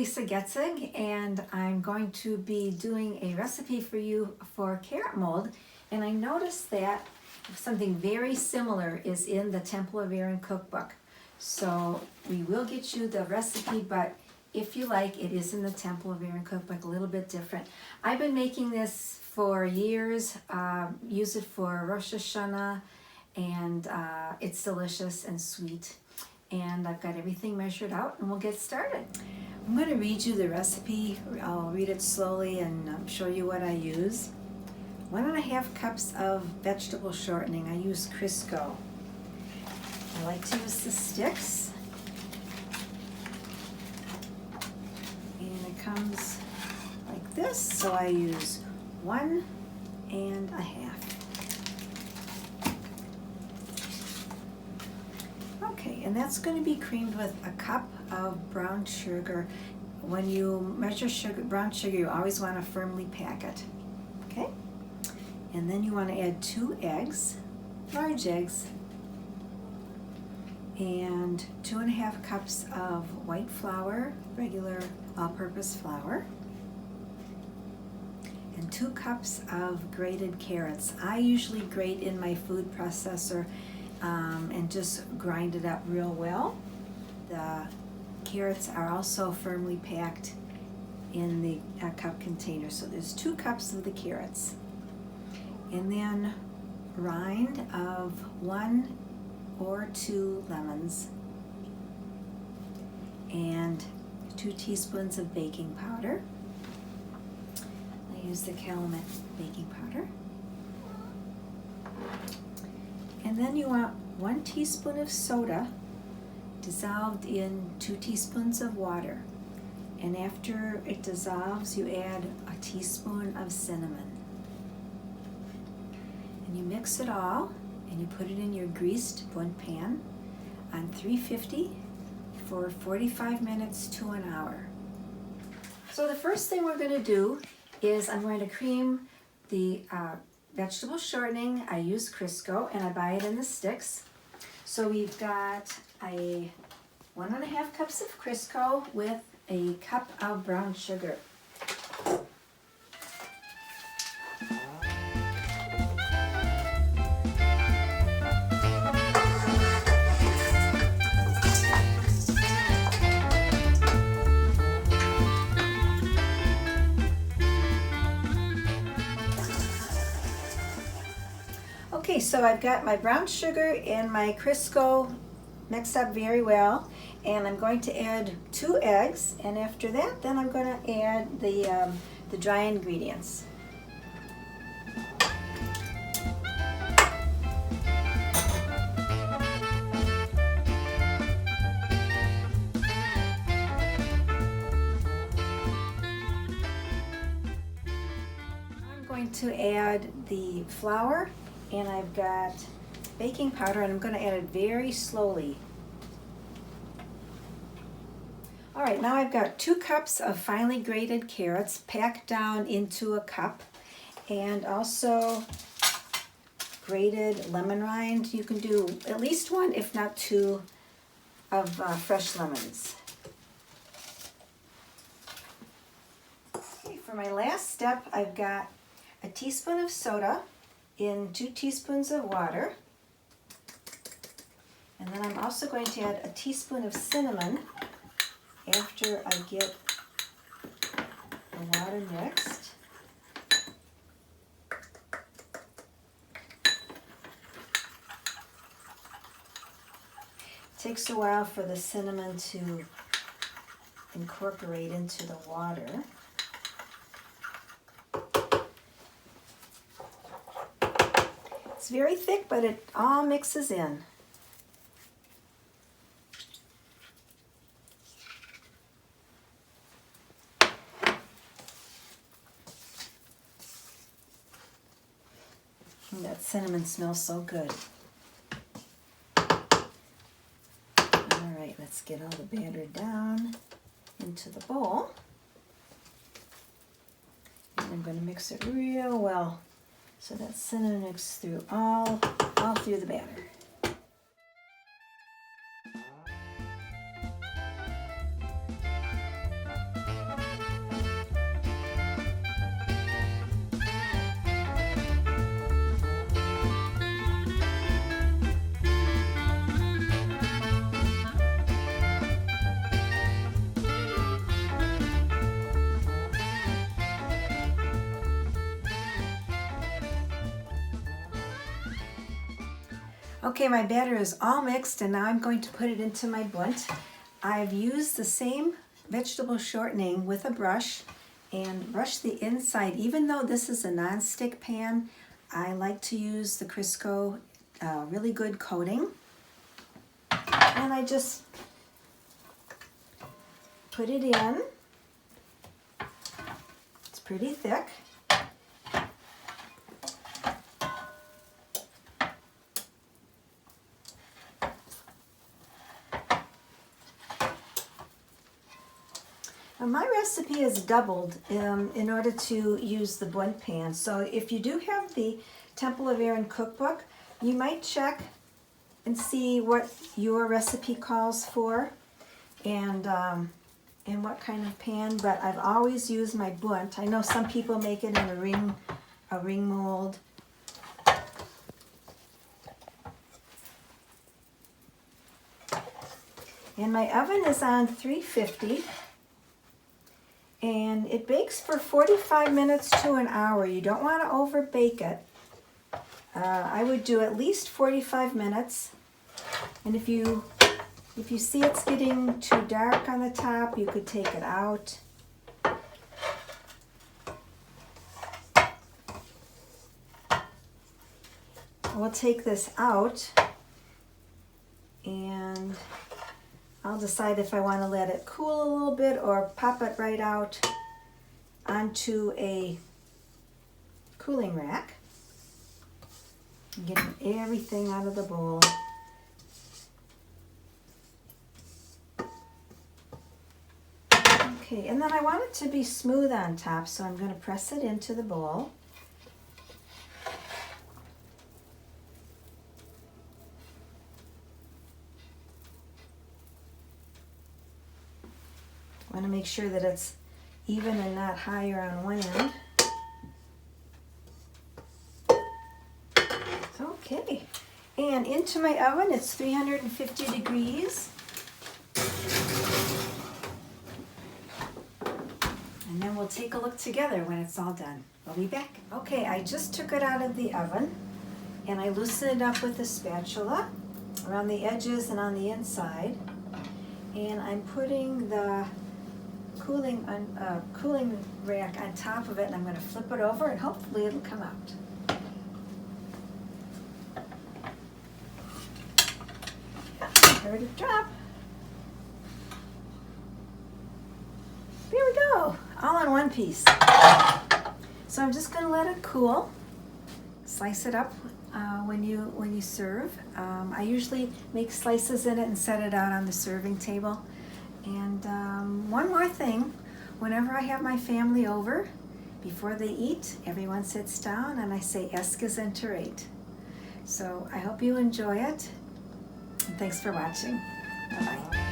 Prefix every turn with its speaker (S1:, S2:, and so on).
S1: Elissa Getsug, and I'm going to be doing a recipe for you for carrot mold. And I noticed that something very similar is in the Temple of Aaron cookbook. So we will get you the recipe, but if you like, it is in the Temple of Aaron cookbook, a little bit different. I've been making this for years, use it for Rosh Hashanah, and it's delicious and sweet. And I've got everything measured out, and we'll get started. I'm going to read you the recipe. I'll read it slowly and show you what I use. 1.5 cups of vegetable shortening. I use Crisco. I like to use the sticks. And it comes like this, so I use 1.5. Okay, and that's going to be creamed with a cup of brown sugar. When you measure brown sugar, you always want to firmly pack it. Okay? And then you want to add 2 eggs, large eggs, and 2.5 cups of white flour, regular all-purpose flour, and 2 cups of grated carrots. I usually grate in my food processor and just grind it up real well. The carrots are also firmly packed in the cup container. So there's 2 cups of the carrots. And then rind of 1 or 2 lemons. And 2 teaspoons of baking powder. I use the Calumet baking powder. And then you want 1 teaspoon of soda dissolved in 2 teaspoons of water. And after it dissolves, you add a teaspoon of cinnamon. And you mix it all, and you put it in your greased Bundt pan on 350 for 45 minutes to an hour. So the first thing we're going to do is I'm going to cream the vegetable shortening. I use Crisco, and I buy it in the sticks. So we've got a 1.5 cups of Crisco with a cup of brown sugar. Okay, so I've got my brown sugar and my Crisco mixed up very well, and I'm going to add 2 eggs, and after that, then I'm going to add the dry ingredients. I'm going to add the flour, and I've got baking powder, and I'm going to add it very slowly. All right, now I've got 2 cups of finely grated carrots packed down into a cup, and also grated lemon rind. You can do at least 1, if not 2, of fresh lemons. Okay, for my last step, I've got a teaspoon of soda in 2 teaspoons of water. And then I'm also going to add a teaspoon of cinnamon after I get the water mixed. It takes a while for the cinnamon to incorporate into the water. It's very thick, but it all mixes in. That cinnamon smells so good. All right, let's get all the batter down into the bowl. And I'm going to mix it real well so that cinnamon mixes through all through the batter. Okay, my batter is all mixed and now I'm going to put it into my bundt. I've used the same vegetable shortening with a brush and brush the inside. Even though this is a non-stick pan, I like to use the Crisco really good coating. And I just put it in. It's pretty thick. My recipe is doubled in order to use the bundt pan. So if you do have the Temple of Aaron cookbook, you might check and see what your recipe calls for and what kind of pan. But I've always used my bundt. I know some people make it in a ring mold. And my oven is on 350. And it bakes for 45 minutes to an hour. You don't want to over bake it. I would do at least 45 minutes. And if you see it's getting too dark on the top, you could take it out. We'll take this out and I'll decide if I want to let it cool a little bit or pop it right out onto a cooling rack. Getting everything out of the bowl. Okay, and then I want it to be smooth on top, so I'm going to press it into the bowl. I want to make sure that it's even and not higher on one end. Okay, and into my oven, it's 350 degrees. And then we'll take a look together when it's all done. We'll be back. Okay, I just took it out of the oven and I loosened it up with a spatula around the edges and on the inside. And I'm putting the cooling rack on top of it, and I'm going to flip it over and hopefully it'll come out. Heard it drop. There we go, all in one piece. So I'm just going to let it cool. Slice it up when you serve. I usually make slices in it and set it out on the serving table. And one more thing, whenever I have my family over, before they eat, everyone sits down and I say Eskas Enterate. So I hope you enjoy it. And thanks for watching. Bye-bye.